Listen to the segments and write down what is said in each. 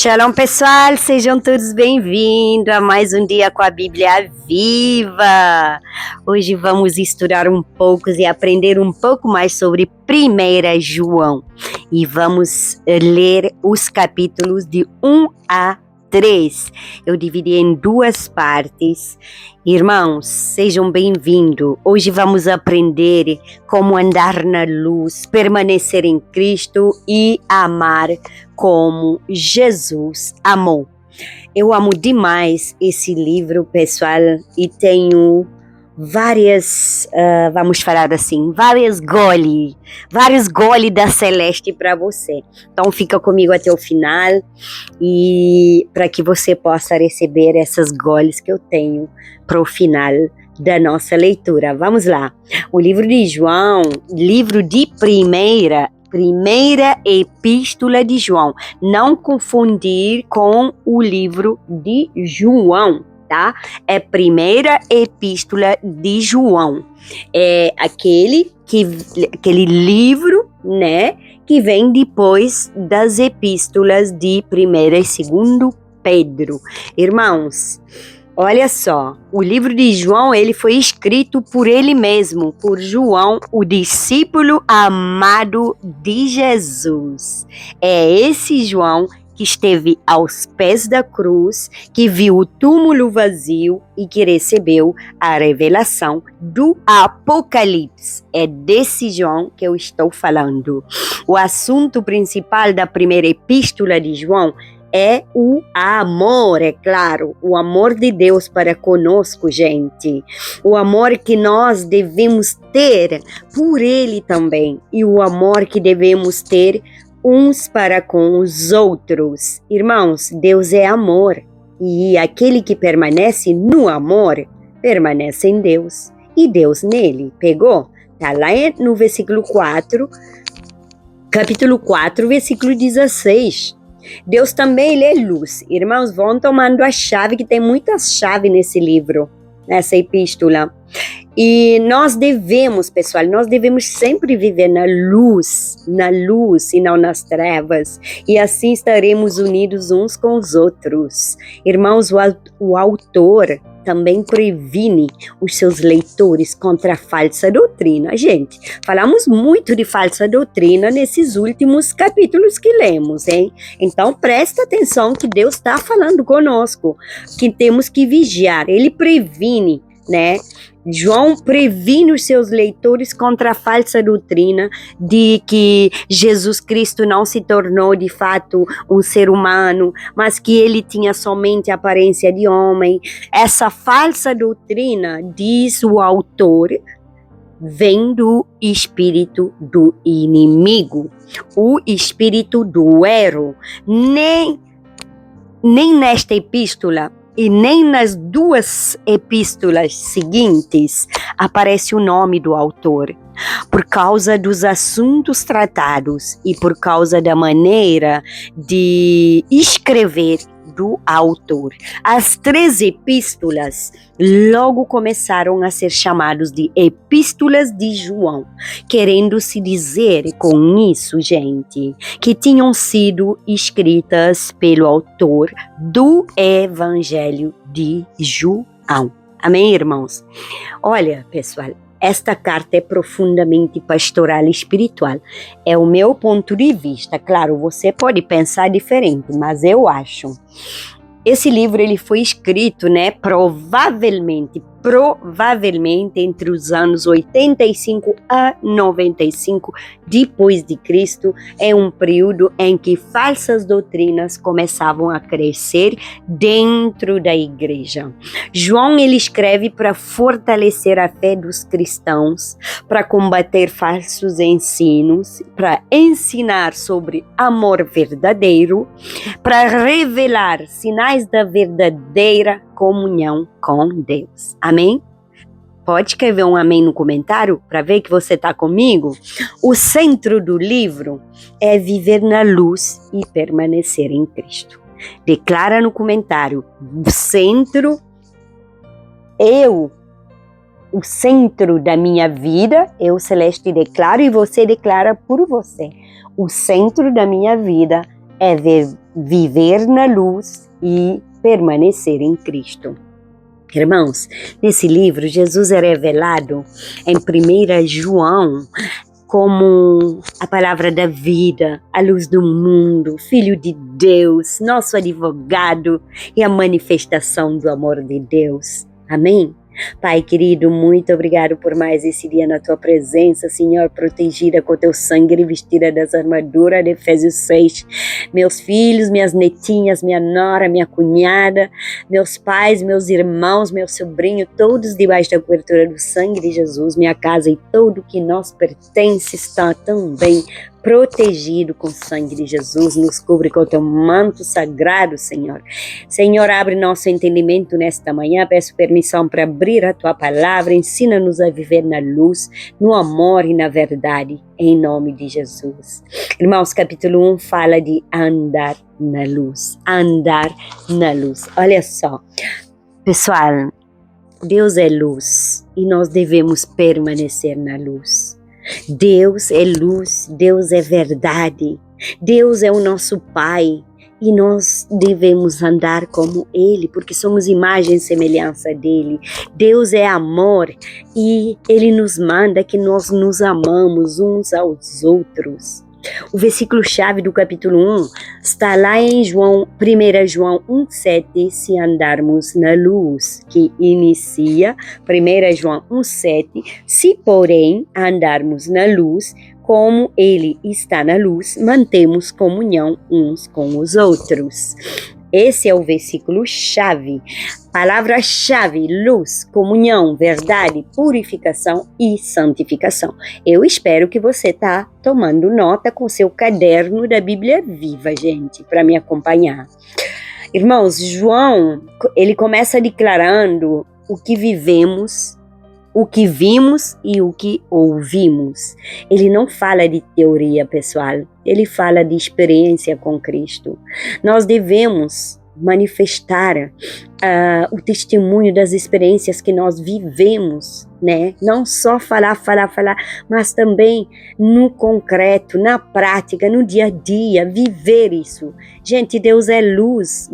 Shalom, pessoal, sejam todos bem-vindos a mais um dia com a Bíblia Viva. Hoje vamos estudar um pouco e aprender um pouco mais sobre 1 João. E vamos ler os capítulos de 1 a 3. Eu dividi em duas partes. Irmãos, sejam bem-vindos. Hoje vamos aprender como andar na luz, permanecer em Cristo e amar como Jesus amou. Eu amo demais esse livro, pessoal, e tenho vários gole da Celeste para você. Então fica comigo até o final e para que você possa receber essas goles que eu tenho para o final da nossa leitura. Vamos lá. O livro de João, livro de primeira Epístola de João. Não confundir com o livro de João, tá? É primeira Epístola de João. É aquele livro, né, que vem depois das epístolas de 1ª e 2º Pedro. Irmãos, olha só, o livro de João, ele foi escrito por ele mesmo, por João, o discípulo amado de Jesus. É esse João que esteve aos pés da cruz, que viu o túmulo vazio e que recebeu a revelação do Apocalipse. É desse João que eu estou falando. O assunto principal da primeira epístola de João é o amor, é claro, o amor de Deus para conosco, gente. O amor que nós devemos ter por Ele também. E o amor que devemos ter uns para com os outros. Irmãos, Deus é amor. E aquele que permanece no amor, permanece em Deus. E Deus nele. Pegou? Está lá no versículo 4, capítulo 4, versículo 16. Deus também, ele é luz. Irmãos, vão tomando a chave, que tem muitas chaves nesse livro, nessa epístola. E nós devemos, pessoal, sempre viver na luz e não nas trevas. E assim estaremos unidos uns com os outros. Irmãos, o autor também previne os seus leitores contra a falsa doutrina. Gente, falamos muito de falsa doutrina nesses últimos capítulos que lemos, hein? Então, presta atenção que Deus está falando conosco, que temos que vigiar. Ele previne, né? João previne os seus leitores contra a falsa doutrina de que Jesus Cristo não se tornou de fato um ser humano, mas que ele tinha somente a aparência de homem. Essa falsa doutrina, diz o autor, vem do espírito do inimigo, o espírito do erro. Nem nesta epístola e nem nas duas epístolas seguintes aparece o nome do autor, por causa dos assuntos tratados e por causa da maneira de escrever do autor. As 3 epístolas logo começaram a ser chamadas de epístolas de João, querendo se dizer com isso, gente, que tinham sido escritas pelo autor do Evangelho de João. Amém, irmãos? Olha, pessoal, esta carta é profundamente pastoral e espiritual. É o meu ponto de vista. Claro, você pode pensar diferente, mas eu acho. Esse livro ele foi escrito, né, provavelmente entre os anos 85 a 95 depois de Cristo, é um período em que falsas doutrinas começavam a crescer dentro da igreja. João ele escreve para fortalecer a fé dos cristãos, para combater falsos ensinos, para ensinar sobre amor verdadeiro, para revelar sinais da verdadeira comunhão com Deus. Amém? Pode escrever um amém no comentário para ver que você está comigo? O centro do livro é viver na luz e permanecer em Cristo. Declara no comentário, o centro da minha vida, eu, Celeste, declaro e você declara por você. O centro da minha vida é viver na luz e permanecer em Cristo. Irmãos, nesse livro, Jesus é revelado em 1 João como a palavra da vida, a luz do mundo, Filho de Deus, nosso advogado e a manifestação do amor de Deus. Amém? Pai querido, muito obrigado por mais esse dia na tua presença, Senhor, protegida com teu sangue e vestida das armaduras de Efésios 6. Meus filhos, minhas netinhas, minha nora, minha cunhada, meus pais, meus irmãos, meu sobrinho, todos debaixo da cobertura do sangue de Jesus, minha casa e tudo que nos pertence está também protegido com o sangue de Jesus, nos cobre com o teu manto sagrado, Senhor. Senhor, abre nosso entendimento nesta manhã, peço permissão para abrir a tua palavra, ensina-nos a viver na luz, no amor e na verdade, em nome de Jesus. Irmãos, capítulo 1 fala de andar na luz, andar na luz. Olha só, pessoal, Deus é luz e nós devemos permanecer na luz. Deus é luz, Deus é verdade, Deus é o nosso Pai e nós devemos andar como Ele, porque somos imagem e semelhança dEle. Deus é amor e Ele nos manda que nós nos amamos uns aos outros. O versículo-chave do capítulo 1 está lá em 1 João 1,7, se andarmos na luz, que inicia 1 João 1,7, se porém andarmos na luz, como Ele está na luz, mantemos comunhão uns com os outros. Esse é o versículo-chave, palavra-chave, luz, comunhão, verdade, purificação e santificação. Eu espero que você está tomando nota com seu caderno da Bíblia Viva, gente, para me acompanhar. Irmãos, João, ele começa declarando o que vivemos, o que vimos e o que ouvimos. Ele não fala de teoria, pessoal. Ele fala de experiência com Cristo. Nós devemos manifestar o testemunho das experiências que nós vivemos, né? Não só falar, mas também no concreto, na prática, no dia a dia, viver isso. Gente, Deus é luz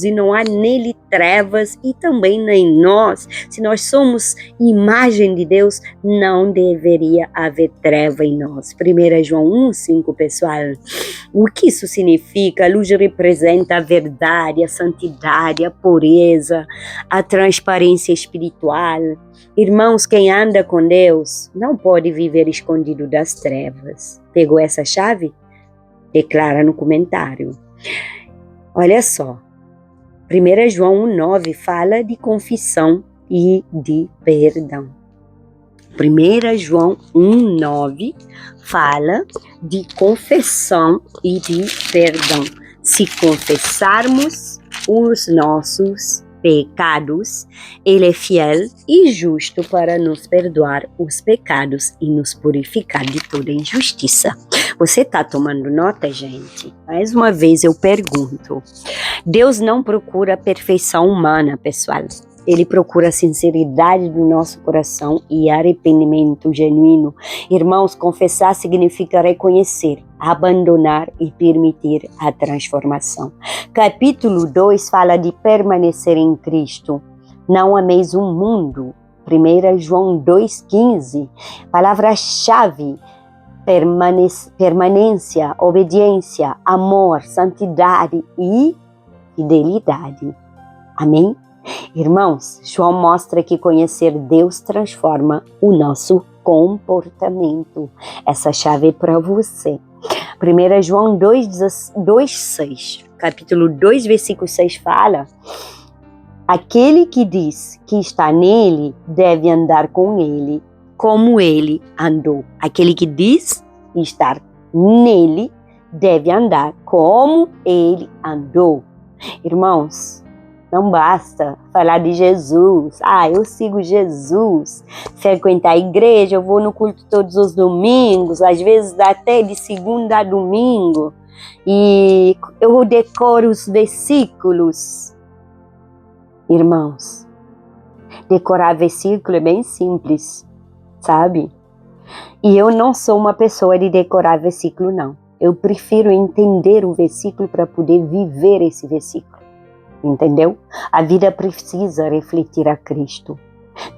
e não há nele trevas e também nem nós. Se nós somos imagem de Deus, não deveria haver treva em nós. 1 João 1,5, pessoal. O que isso significa? A luz representa a verdade, a santidade, a pureza, a transparência espiritual. Irmãos, quem anda com Deus não pode viver escondido das trevas. Pegou essa chave? Declara no comentário. Olha só, 1 João 1,9 fala de confissão e de perdão. 1 João 1,9 fala de confissão e de perdão. Se confessarmos os nossos pecados, Ele é fiel e justo para nos perdoar os pecados e nos purificar de toda injustiça. Você está tomando nota, gente? Mais uma vez eu pergunto. Deus não procura a perfeição humana, pessoal. Ele procura a sinceridade do nosso coração e arrependimento genuíno. Irmãos, confessar significa reconhecer, abandonar e permitir a transformação. Capítulo 2 fala de permanecer em Cristo. Não ameis o mundo. 1 João 2,15. Palavra-chave: permanência, obediência, amor, santidade e fidelidade. Amém? Irmãos, João mostra que conhecer Deus transforma o nosso comportamento. Essa chave é para você. 1 João 2,6, capítulo 2, versículo 6 fala: aquele que diz que está nele deve andar com ele, como ele andou. Aquele que diz estar nele deve andar como ele andou. Irmãos, não basta falar de Jesus. Eu sigo Jesus, frequentar a igreja, eu vou no culto todos os domingos, às vezes dá até de segunda a domingo, e eu decoro os versículos. Irmãos, decorar versículo é bem simples, sabe? E eu não sou uma pessoa de decorar versículo, não. Eu prefiro entender o versículo para poder viver esse versículo. Entendeu? A vida precisa refletir a Cristo.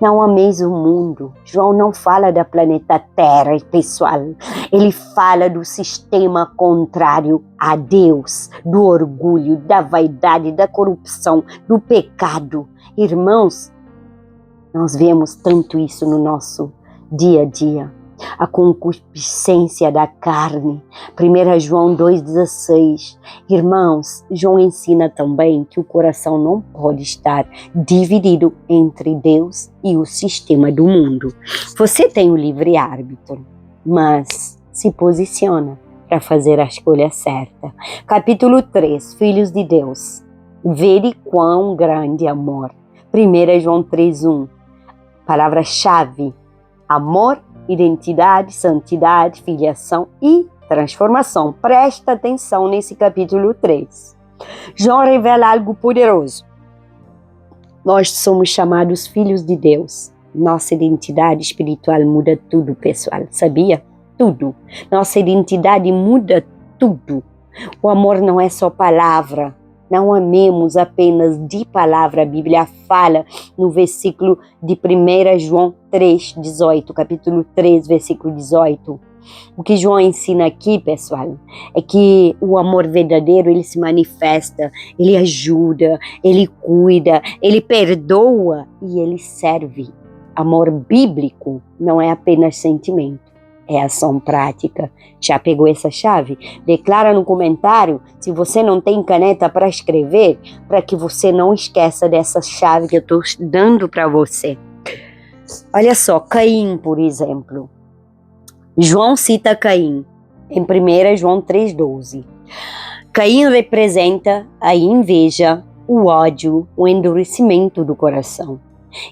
Não ameis o mundo. João não fala da planeta Terra, pessoal. Ele fala do sistema contrário a Deus, do orgulho, da vaidade, da corrupção, do pecado. Irmãos, nós vemos tanto isso no nosso dia a dia. A concupiscência da carne. 1 João 2,16. Irmãos, João ensina também que o coração não pode estar dividido entre Deus e o sistema do mundo. Você tem o livre-árbitro, mas se posiciona para fazer a escolha certa. Capítulo 3, Filhos de Deus. Vede quão grande amor. 1 João 3,1. Palavra-chave: amor, identidade, santidade, filiação e transformação. Presta atenção nesse capítulo 3. João revela algo poderoso. Nós somos chamados filhos de Deus. Nossa identidade espiritual muda tudo, pessoal. Sabia? Tudo. Nossa identidade muda tudo. O amor não é só palavra. Não amemos apenas de palavra. A Bíblia fala no versículo de 1 João 3,18, capítulo 3, versículo 18. O que João ensina aqui, pessoal, é que o amor verdadeiro, ele se manifesta, ele ajuda, ele cuida, ele perdoa e ele serve. Amor bíblico não é apenas sentimento. É ação prática. Já pegou essa chave? Declara no comentário se você não tem caneta para escrever, para que você não esqueça dessa chave que eu estou dando para você. Olha só, Caim, por exemplo. João cita Caim em 1 João 3,12. Caim representa a inveja, o ódio, o endurecimento do coração.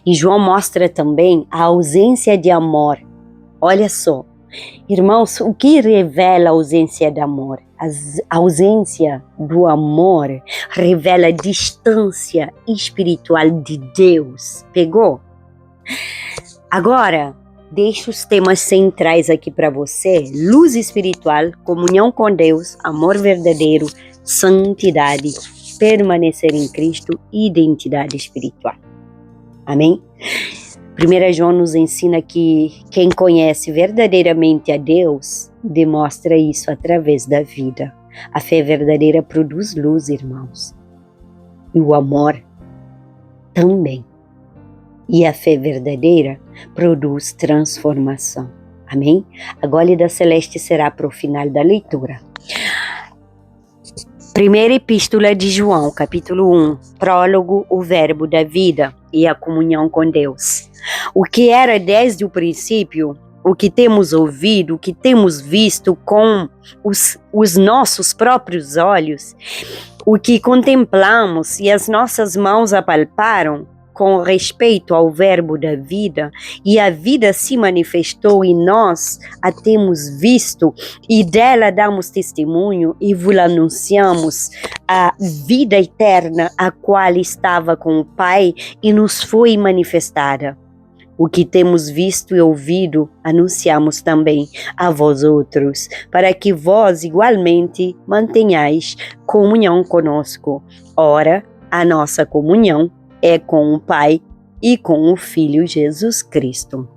E João mostra também a ausência de amor. Olha só. Irmãos, o que revela a ausência de amor? A ausência do amor revela a distância espiritual de Deus. Pegou? Agora, deixo os temas centrais aqui para você. Luz espiritual, comunhão com Deus, amor verdadeiro, santidade, permanecer em Cristo e identidade espiritual. Amém? 1 João nos ensina que quem conhece verdadeiramente a Deus demonstra isso através da vida. A fé verdadeira produz luz, irmãos. E o amor também. E a fé verdadeira produz transformação. Amém? A Gólida Celeste será para o final da leitura. Primeira Epístola de João, capítulo 1, prólogo, o verbo da vida e a comunhão com Deus. O que era desde o princípio, o que temos ouvido, o que temos visto com os nossos próprios olhos, o que contemplamos e as nossas mãos apalparam, com respeito ao verbo da vida, e a vida se manifestou e nós a temos visto e dela damos testemunho e vos anunciamos a vida eterna, a qual estava com o Pai e nos foi manifestada. O que temos visto e ouvido, anunciamos também a vós outros, para que vós igualmente mantenhais comunhão conosco. Ora, a nossa comunhão é com o Pai e com o Filho Jesus Cristo.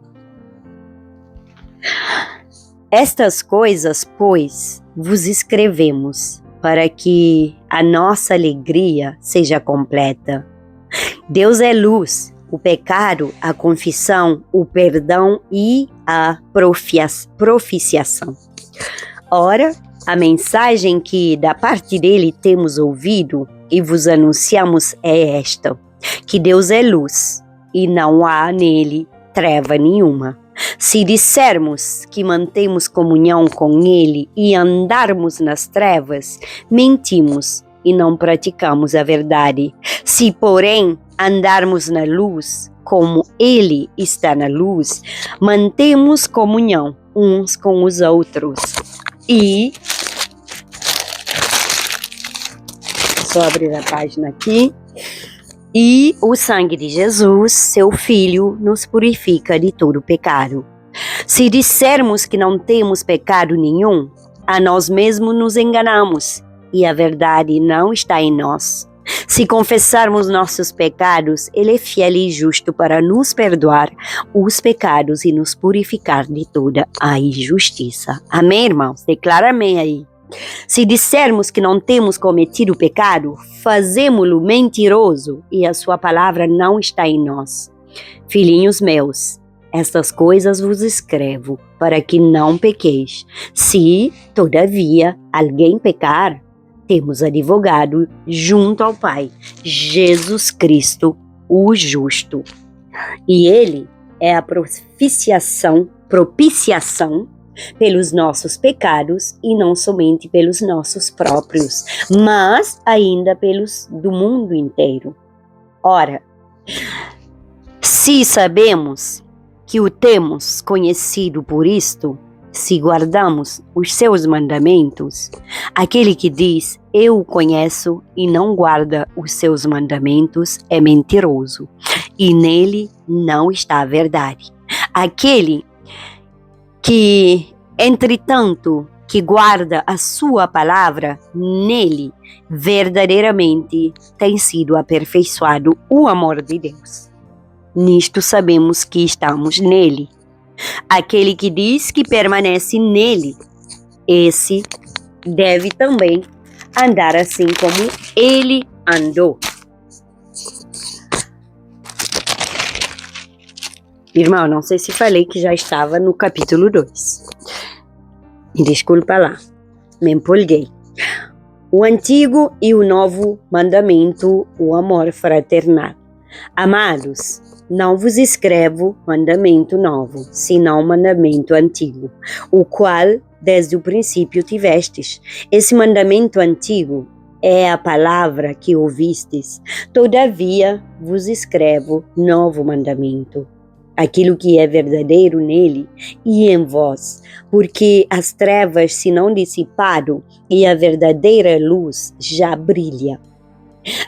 Estas coisas, pois, vos escrevemos, para que a nossa alegria seja completa. Deus é luz, o pecado, a confissão, o perdão e a propiciação. Ora, a mensagem que da parte dele temos ouvido e vos anunciamos é esta: que Deus é luz e não há nele treva nenhuma. Se dissermos que mantemos comunhão com ele e andarmos nas trevas, mentimos e não praticamos a verdade. Se, porém, andarmos na luz, como ele está na luz, mantemos comunhão uns com os outros. E só abrir a página aqui. E o sangue de Jesus, seu Filho, nos purifica de todo pecado. Se dissermos que não temos pecado nenhum, a nós mesmos nos enganamos e a verdade não está em nós. Se confessarmos nossos pecados, Ele é fiel e justo para nos perdoar os pecados e nos purificar de toda a injustiça. Amém, irmãos? Declara amém aí. Se dissermos que não temos cometido pecado, fazemo-lo mentiroso e a sua palavra não está em nós. Filhinhos meus, estas coisas vos escrevo para que não pequeis. Se, todavia, alguém pecar, temos advogado junto ao Pai, Jesus Cristo, o justo. E Ele é a propiciação pelos nossos pecados e não somente pelos nossos próprios, mas ainda pelos do mundo inteiro. Ora, se sabemos que o temos conhecido por isto, se guardamos os seus mandamentos, aquele que diz, eu o conheço e não guarda os seus mandamentos é mentiroso, e nele não está a verdade. Aquele que, entretanto, que guarda a sua palavra, nele verdadeiramente tem sido aperfeiçoado o amor de Deus. Nisto sabemos que estamos nele. Aquele que diz que permanece nele, esse deve também andar assim como ele andou. Irmão, não sei se falei que já estava no capítulo 2. Me desculpa lá, me empolguei. O antigo e o novo mandamento, o amor fraternal. Amados, não vos escrevo mandamento novo, senão mandamento antigo, o qual desde o princípio tivestes. Esse mandamento antigo é a palavra que ouvistes. Todavia vos escrevo novo mandamento, aquilo que é verdadeiro nele e em vós, porque as trevas se não dissiparam e a verdadeira luz já brilha.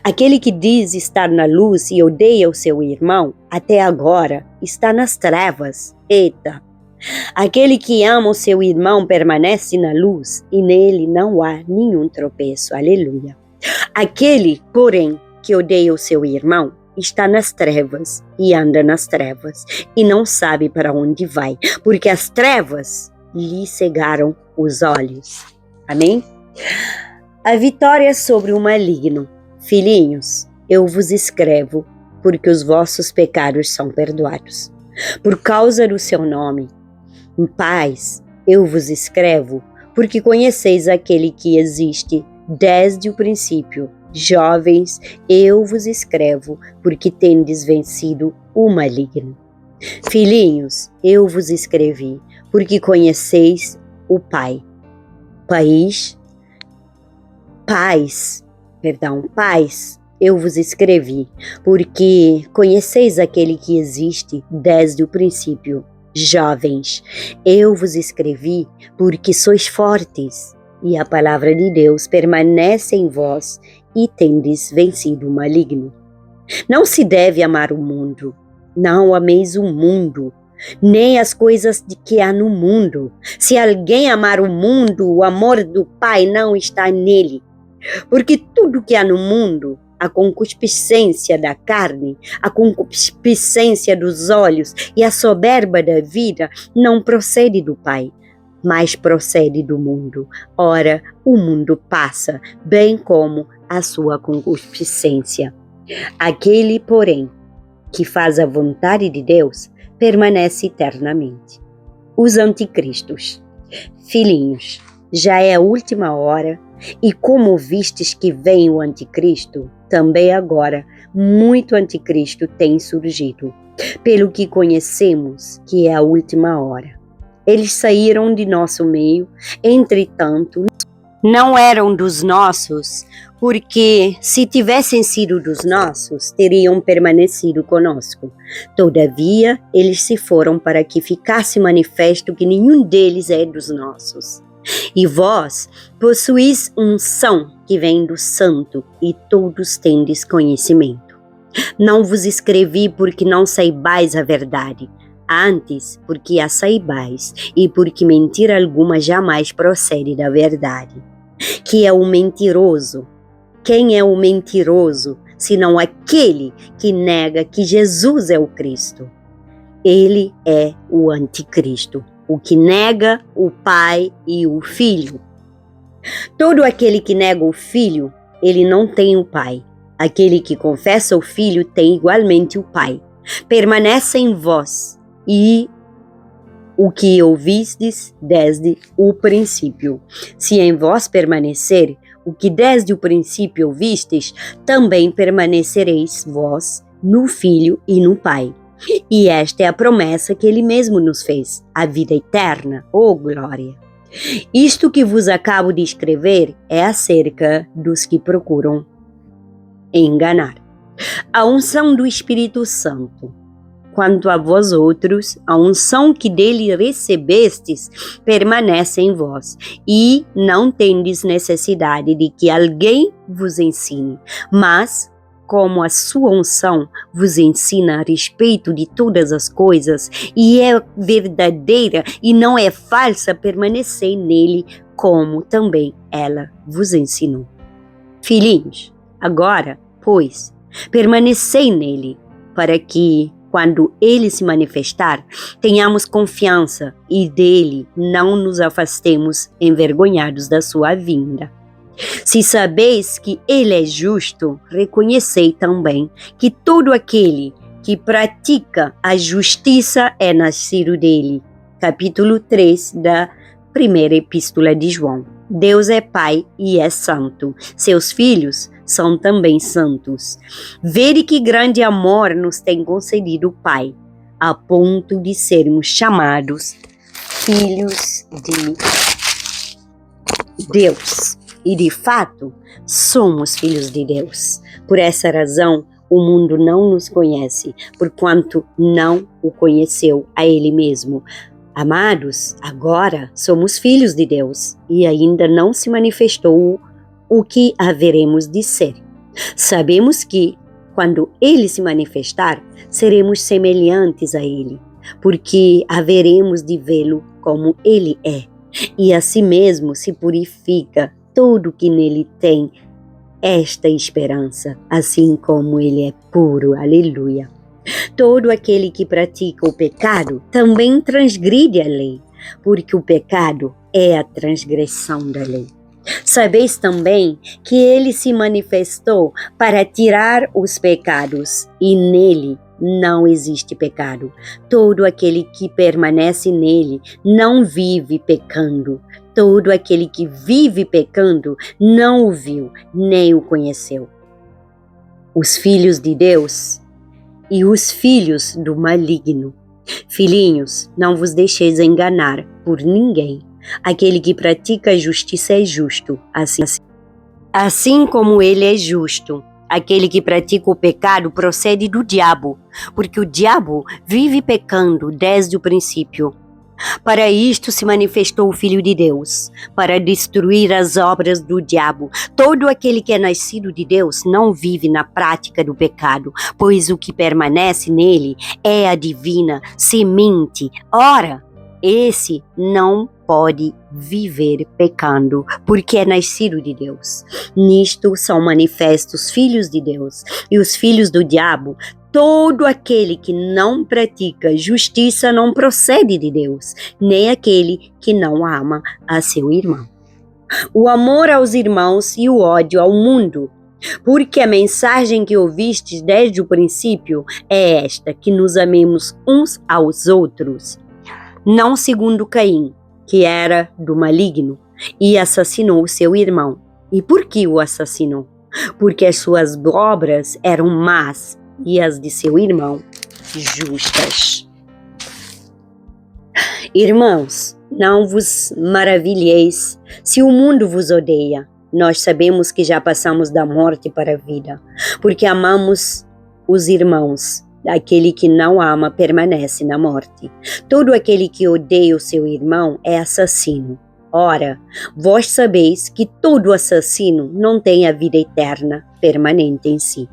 Aquele que diz estar na luz e odeia o seu irmão, até agora está nas trevas. Eita! Aquele que ama o seu irmão permanece na luz e nele não há nenhum tropeço. Aleluia! Aquele, porém, que odeia o seu irmão, está nas trevas e anda nas trevas e não sabe para onde vai, porque as trevas lhe cegaram os olhos. Amém? A vitória sobre o maligno. Filhinhos, eu vos escrevo porque os vossos pecados são perdoados, por causa do seu nome. Em paz, eu vos escrevo porque conheceis aquele que existe desde o princípio. Jovens, eu vos escrevo porque tendes vencido o maligno. Filhinhos, eu vos escrevi porque conheceis o Pai. Pais, eu vos escrevi porque conheceis aquele que existe desde o princípio. Jovens, eu vos escrevi porque sois fortes e a palavra de Deus permanece em vós e tendes vencido o maligno. Não se deve amar o mundo, não ameis o mundo, nem as coisas de que há no mundo. Se alguém amar o mundo, o amor do Pai não está nele. Porque tudo que há no mundo, a concupiscência da carne, a concupiscência dos olhos e a soberba da vida, não procede do Pai, mas procede do mundo. Ora, o mundo passa, bem como a sua concupiscência. Aquele, porém, que faz a vontade de Deus, permanece eternamente. Os anticristos. Filhinhos, já é a última hora, e como vistes que vem o anticristo, também agora muito anticristo tem surgido, pelo que conhecemos que é a última hora. Eles saíram de nosso meio, entretanto, não eram dos nossos, porque se tivessem sido dos nossos, teriam permanecido conosco. Todavia, eles se foram para que ficasse manifesto que nenhum deles é dos nossos. E vós possuís unção que vem do Santo, e todos tendes conhecimento. Não vos escrevi porque não saibais a verdade, Antes, porque a saibais, e porque mentira alguma jamais procede da verdade. Que é o mentiroso? Quem é o mentiroso, senão aquele que nega que Jesus é o Cristo? Ele é o anticristo, o que nega o Pai e o Filho. Todo aquele que nega o Filho, ele não tem o Pai. Aquele que confessa o Filho tem igualmente o Pai. Permanece em vós, e o que ouvistes desde o princípio. Se em vós permanecer o que desde o princípio ouvistes, também permanecereis vós no Filho e no Pai. E esta é a promessa que ele mesmo nos fez, a vida eterna, oh glória! Isto que vos acabo de escrever é acerca dos que procuram enganar. A unção do Espírito Santo. Quanto a vós outros, a unção que dele recebestes permanece em vós, e não tendes necessidade de que alguém vos ensine, mas, como a sua unção vos ensina a respeito de todas as coisas, e é verdadeira e não é falsa, permanecei nele, como também ela vos ensinou. Filhinhos, agora, pois, permanecei nele, para que, quando ele se manifestar, tenhamos confiança e dele não nos afastemos envergonhados da sua vinda. Se sabeis que ele é justo, reconhecei também que todo aquele que pratica a justiça é nascido dele. Capítulo 3 da primeira epístola de João. Deus é Pai e é santo. Seus filhos são também santos. Vede que grande amor nos tem concedido o Pai, a ponto de sermos chamados filhos de Deus. E de fato, somos filhos de Deus. Por essa razão, o mundo não nos conhece, porquanto não o conheceu a Ele mesmo. Amados, agora somos filhos de Deus, e ainda não se manifestou o que haveremos de ser. Sabemos que, quando Ele se manifestar, seremos semelhantes a Ele, porque haveremos de vê-lo como Ele é, e assim mesmo se purifica todo que nele tem esta esperança, assim como ele é puro. Aleluia. Todo aquele que pratica o pecado também transgride a lei, porque o pecado é a transgressão da lei. Sabeis também que ele se manifestou para tirar os pecados, e nele não existe pecado. Todo aquele que permanece nele não vive pecando. Todo aquele que vive pecando não o viu, nem o conheceu. Os filhos de Deus e os filhos do maligno. Filhinhos, não vos deixeis enganar por ninguém. Aquele que pratica a justiça é justo, assim como ele é justo. Aquele que pratica o pecado procede do diabo, porque o diabo vive pecando desde o princípio. Para isto se manifestou o Filho de Deus, para destruir as obras do diabo. Todo aquele que é nascido de Deus não vive na prática do pecado, pois o que permanece nele é a divina semente. Ora, esse não pode viver pecando, porque é nascido de Deus. Nisto são manifestos filhos de Deus e os filhos do diabo. Todo aquele que não pratica justiça não procede de Deus, nem aquele que não ama a seu irmão. O amor aos irmãos e o ódio ao mundo. Porque a mensagem que ouvistes desde o princípio é esta, que nos amemos uns aos outros, não segundo Caim, que era do maligno, e assassinou seu irmão. E por que o assassinou? Porque as suas obras eram más, e as de seu irmão justas. Irmãos, não vos maravilheis se o mundo vos odeia. Nós sabemos que já passamos da morte para a vida, porque amamos os irmãos. Aquele que não ama permanece na morte. Todo aquele que odeia o seu irmão é assassino. Ora, vós sabeis que todo assassino não tem a vida eterna permanente em si.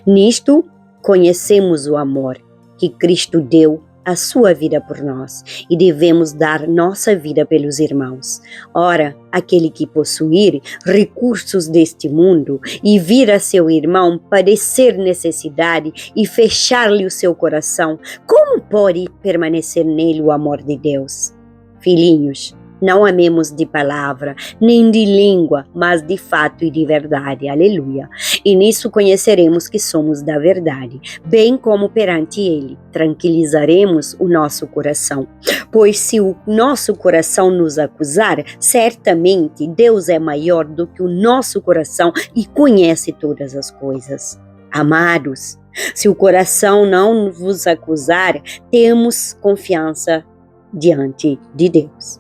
Nisto conhecemos o amor que Cristo deu a sua vida por nós e devemos dar nossa vida pelos irmãos. Ora, aquele que possuir recursos deste mundo e vir a seu irmão padecer necessidade e fechar-lhe o seu coração, como pode permanecer nele o amor de Deus? Filhinhos, não amemos de palavra, nem de língua, mas de fato e de verdade. Aleluia. E nisso conheceremos que somos da verdade, bem como perante Ele tranquilizaremos o nosso coração. Pois se o nosso coração nos acusar, certamente Deus é maior do que o nosso coração e conhece todas as coisas. Amados, se o coração não vos acusar, temos confiança diante de Deus.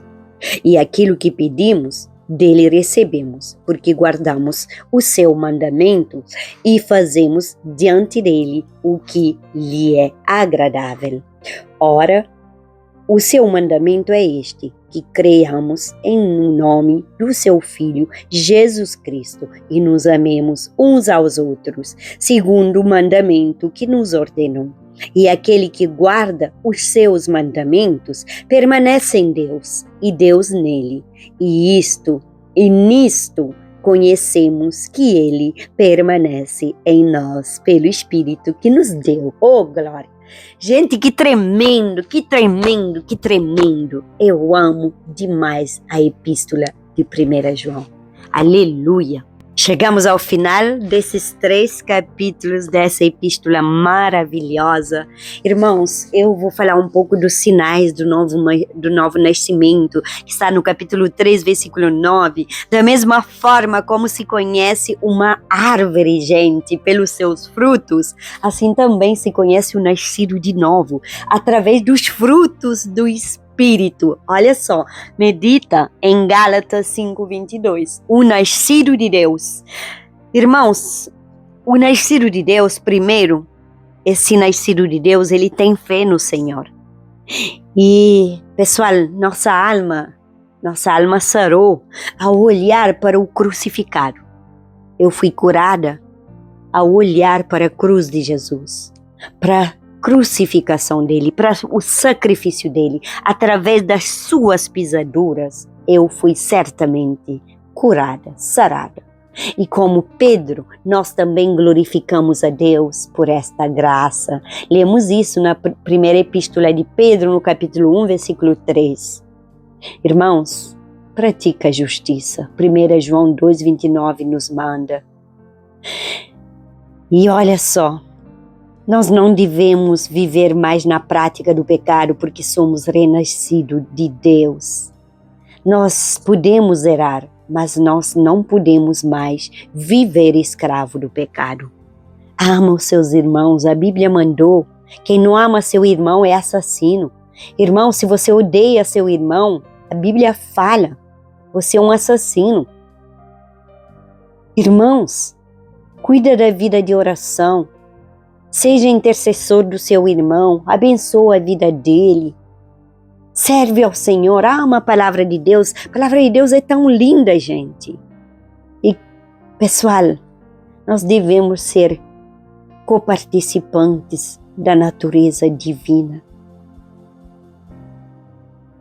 E aquilo que pedimos, dele recebemos, porque guardamos o seu mandamento e fazemos diante dele o que lhe é agradável. Ora, o seu mandamento é este, que creiamos em nome do seu Filho, Jesus Cristo, e nos amemos uns aos outros, segundo o mandamento que nos ordenou. E aquele que guarda os seus mandamentos permanece em Deus e Deus nele. E nisto conhecemos que ele permanece em nós pelo Espírito que nos deu. Oh, glória! Gente, que tremendo, que tremendo, que tremendo. Eu amo demais a epístola de 1 João. Aleluia! Chegamos ao final desses 3 capítulos dessa epístola maravilhosa. Irmãos, eu vou falar um pouco dos sinais do novo nascimento, que está no capítulo 3, versículo 9. Da mesma forma como se conhece uma árvore, gente, pelos seus frutos, assim também se conhece o nascido de novo, através dos frutos do Espírito. Olha só, medita em Gálatas 5:22, o nascido de Deus. Irmãos, o nascido de Deus, primeiro, esse nascido de Deus, ele tem fé no Senhor. E, pessoal, nossa alma sarou ao olhar para o crucificado. Eu fui curada ao olhar para a cruz de Jesus, para crucificação dele, para o sacrifício dele, através das suas pisaduras, eu fui certamente curada, sarada. E como Pedro, nós também glorificamos a Deus por esta graça. Lemos isso na primeira epístola de Pedro, no capítulo 1, versículo 3. Irmãos, pratica a justiça. 1 João 2:29 nos manda. E olha só, nós não devemos viver mais na prática do pecado porque somos renascidos de Deus. Nós podemos errar, mas nós não podemos mais viver escravo do pecado. Ama os seus irmãos, a Bíblia mandou. Quem não ama seu irmão é assassino. Irmão, se você odeia seu irmão, a Bíblia fala, você é um assassino. Irmãos, cuida da vida de oração. Seja intercessor do seu irmão, abençoa a vida dele. Serve ao Senhor, ama a palavra de Deus. A palavra de Deus é tão linda, gente. E, pessoal, nós devemos ser coparticipantes da natureza divina.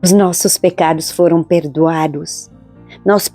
Os nossos pecados foram perdoados. Nós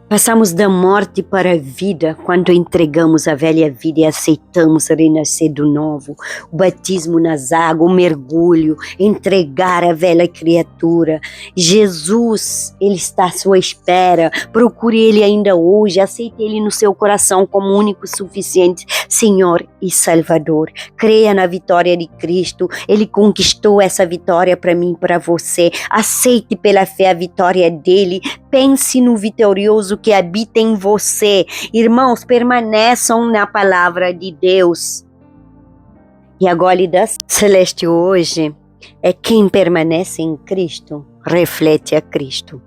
passamos da morte para a vida quando entregamos a velha vida e aceitamos renascer do novo. O batismo nas águas, o mergulho, entregar a velha criatura. Jesus, Ele está à sua espera. Procure Ele ainda hoje. Aceite Ele no seu coração como único, suficiente Senhor e Salvador. Creia na vitória de Cristo. Ele conquistou essa vitória para mim e para você. Aceite pela fé a vitória dEle. Pense no vitorioso que habita em você. Irmãos, permaneçam na palavra de Deus. E a Gólida Celeste hoje é quem permanece em Cristo, reflete a Cristo.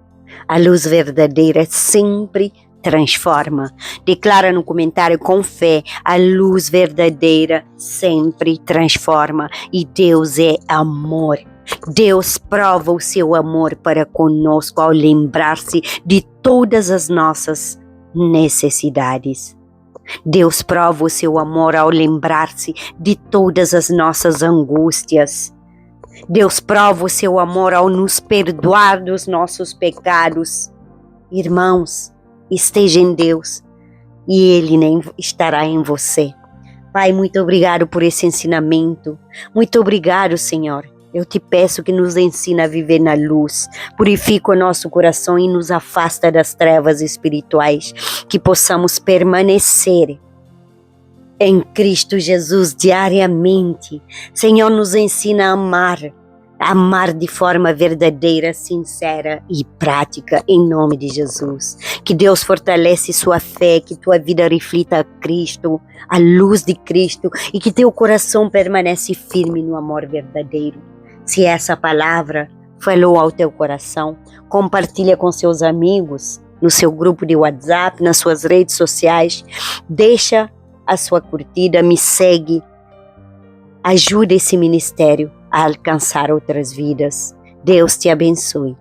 A luz verdadeira sempre transforma. Declara no comentário com fé, a luz verdadeira sempre transforma. E Deus é amor. Deus prova o seu amor para conosco ao lembrar-se de todas as nossas necessidades. Deus prova o seu amor ao lembrar-se de todas as nossas angústias. Deus prova o seu amor ao nos perdoar dos nossos pecados. Irmãos, esteja em Deus e Ele nem estará em você. Pai, muito obrigado por esse ensinamento. Muito obrigado, Senhor. Eu te peço que nos ensine a viver na luz, purifica o nosso coração e nos afasta das trevas espirituais, que possamos permanecer em Cristo Jesus diariamente. Senhor, nos ensina a amar de forma verdadeira, sincera e prática, em nome de Jesus. Que Deus fortalece sua fé, que tua vida reflita a Cristo, a luz de Cristo, e que teu coração permanece firme no amor verdadeiro. Se essa palavra falou ao teu coração, compartilha com seus amigos, no seu grupo de WhatsApp, nas suas redes sociais, deixa a sua curtida, me segue, ajuda esse ministério a alcançar outras vidas. Deus te abençoe.